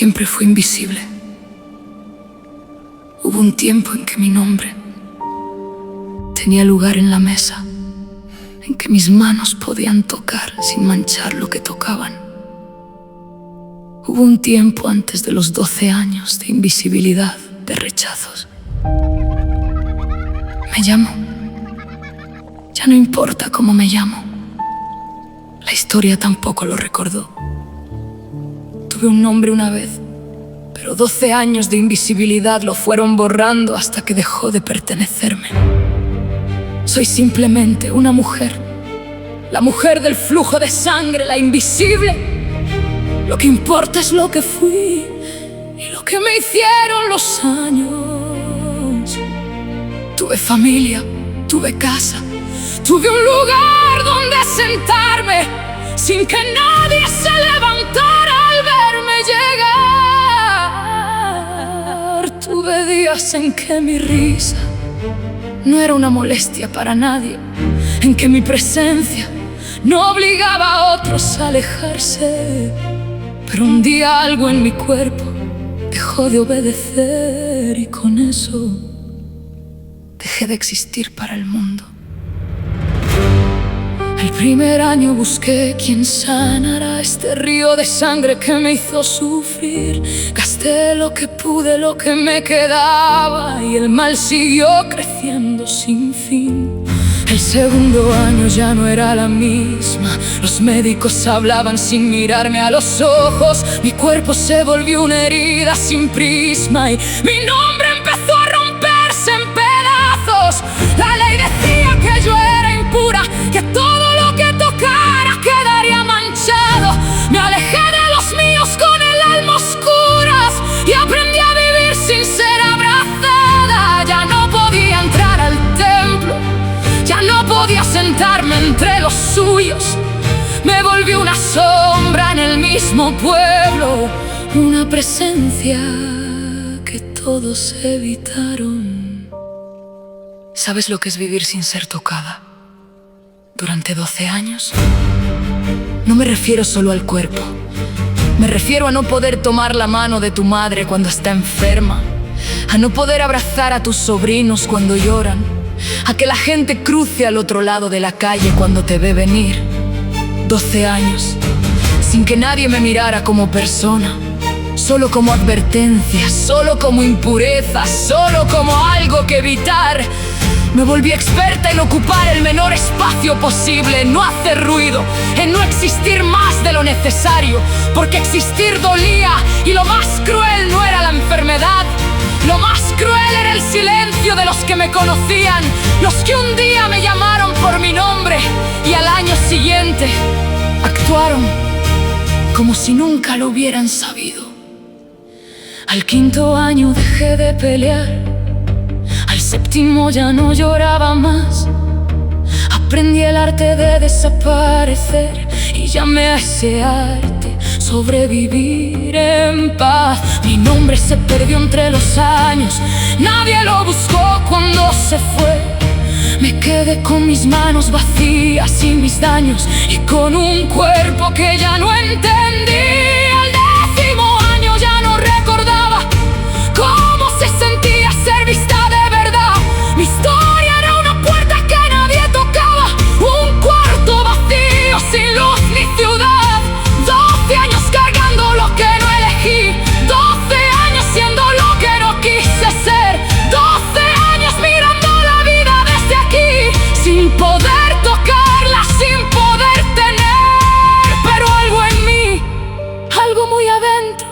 siempre fui invisible. Hubo un tiempo en que mi nombre tenía lugar en la mesa, en que mis manos podían tocar sin manchar lo que tocaban. Hubo un tiempo antes de los 12 años de invisibilidad, de rechazos. Me llamo. Ya no importa cómo me llamo. La historia tampoco lo recordó. Tuve un nombre una vez, pero 12 años de invisibilidad lo fueron borrando hasta que dejó de pertenecerme. Soy simplemente una mujer, la mujer del flujo de sangre, la invisible. Lo que importa es lo que fui y lo que me hicieron los años. Tuve familia, tuve casa, tuve un lugar donde sentarme sin que nadie se levantara al verme llegar. Tuve días en que mi risa no era una molestia para nadie, en que mi presencia no obligaba a otros a alejarse. Pero un día algo en mi cuerpo dejó de obedecer y con eso dejé de existir para el mundo. El primer año busqué quien sanara este río de sangre que me hizo sufrir. Gasté lo que pude, lo que me quedaba, y el mal siguió creciendo sin fin. El segundo año ya no era la misma. Los médicos hablaban sin mirarme a los ojos. Mi cuerpo se volvió una herida sin prisma y mi nombre empezó a romperse en pedazos. La ley decía que yo era impura, que todo lo que tocara quedaría manchado. Me alejé de los míos con el alma oscuras y aprendí a vivir sin ser abrazada. Ya no podía entrar al templo, ya no podía sentarme entre los suyos. Me volví una sombra en el mismo pueblo, una presencia que todos evitaron. ¿Sabes lo que es vivir sin ser tocada? Durante 12 años. No me refiero solo al cuerpo. Me refiero a no poder tomar la mano de tu madre cuando está enferma, a no poder abrazar a tus sobrinos cuando lloran, a que la gente cruce al otro lado de la calle cuando te ve venir. 12 años, sin que nadie me mirara como persona, solo como advertencia, solo como impureza, solo como algo que evitar. Me volví experta en ocupar el menor espacio posible, en no hacer ruido, en no existir más de lo necesario, porque existir dolía y lo más cruel no era la enfermedad. Lo más cruel era el silencio de los que me conocían, los que un día me llamaron por mi nombre y al año siguiente actuaron como si nunca lo hubieran sabido. Al quinto año dejé de pelear, al séptimo ya no lloraba más. Aprendí el arte de desaparecer y llamé a ese arte sobrevivir en paz. Mi nombre se perdió entre los años, nadie lo buscó cuando se fue. Me quedé con mis manos vacías y mis daños, y con un cuerpo que ya no entendía. Al décimo año ya no recordaba cómo se sentía ser vista de verdad. Mi historia era una puerta que nadie tocaba, un cuarto vacío sin luz ni ciudad. 12 años cargando lo que no elegí, 12 años siendo lo que no quise ser, 12 años mirando la vida desde aquí, sin poder tocarla, sin poder tener. Pero algo en mí, algo muy adentro,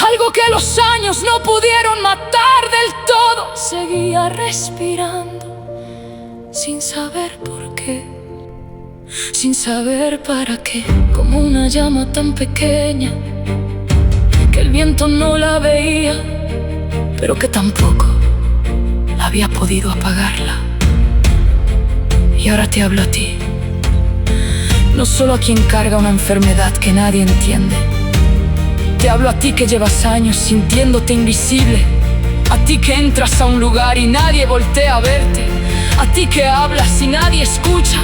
algo que los años no pudieron matar del todo, seguía respirando, sin saber por qué, sin saber para qué, como una llama tan pequeña que el viento no la veía, pero que tampoco había podido apagarla. Y ahora te hablo a ti, no solo a quien carga una enfermedad que nadie entiende. Te hablo a ti que llevas años sintiéndote invisible, a ti que entras a un lugar y nadie voltea a verte, a ti que hablas y nadie escucha,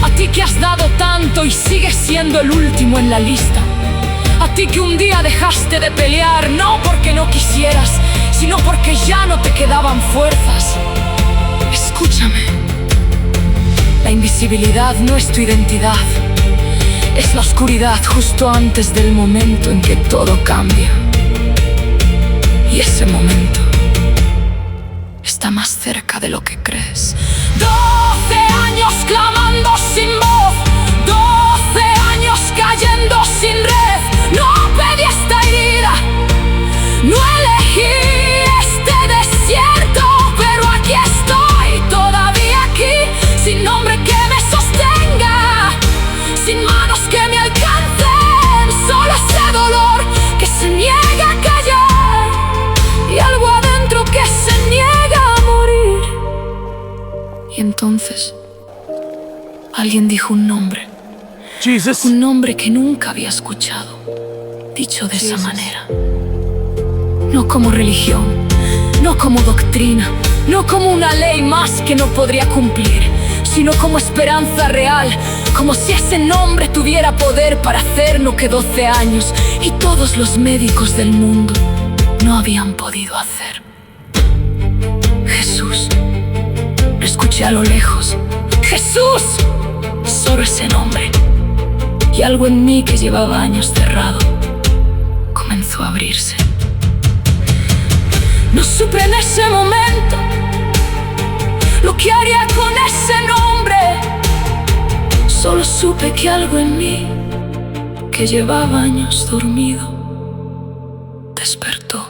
a ti que has dado tanto y sigues siendo el último en la lista, a ti que un día dejaste de pelear, no porque no quisieras, sino porque ya no te quedaban fuerzas. Escúchame, la invisibilidad no es tu identidad, es la oscuridad justo antes del momento en que todo cambia. Y ese momento está más cerca de lo que crees. 12 años clamando sin voz, 12 años cayendo sin red. No pedí esta herida, no elegí este desierto, pero aquí estoy, todavía aquí, sin nombre que me sostenga, sin manos que me alcancen, solo ese dolor que se niega a callar y algo adentro que se niega a morir. Y entonces alguien dijo un nombre, Jesus. un nombre que nunca había escuchado, dicho de esa manera. No como religión, no como doctrina, no como una ley más que no podría cumplir, sino como esperanza real, como si ese nombre tuviera poder para hacer lo que 12 años y todos los médicos del mundo no habían podido hacer. Jesús. Lo escuché a lo lejos. ¡Jesús! Solo ese nombre. Y algo en mí que llevaba años cerrado comenzó a abrirse. No supe en ese momento lo que haría con ese nombre. Solo supe que algo en mí que llevaba años dormido despertó.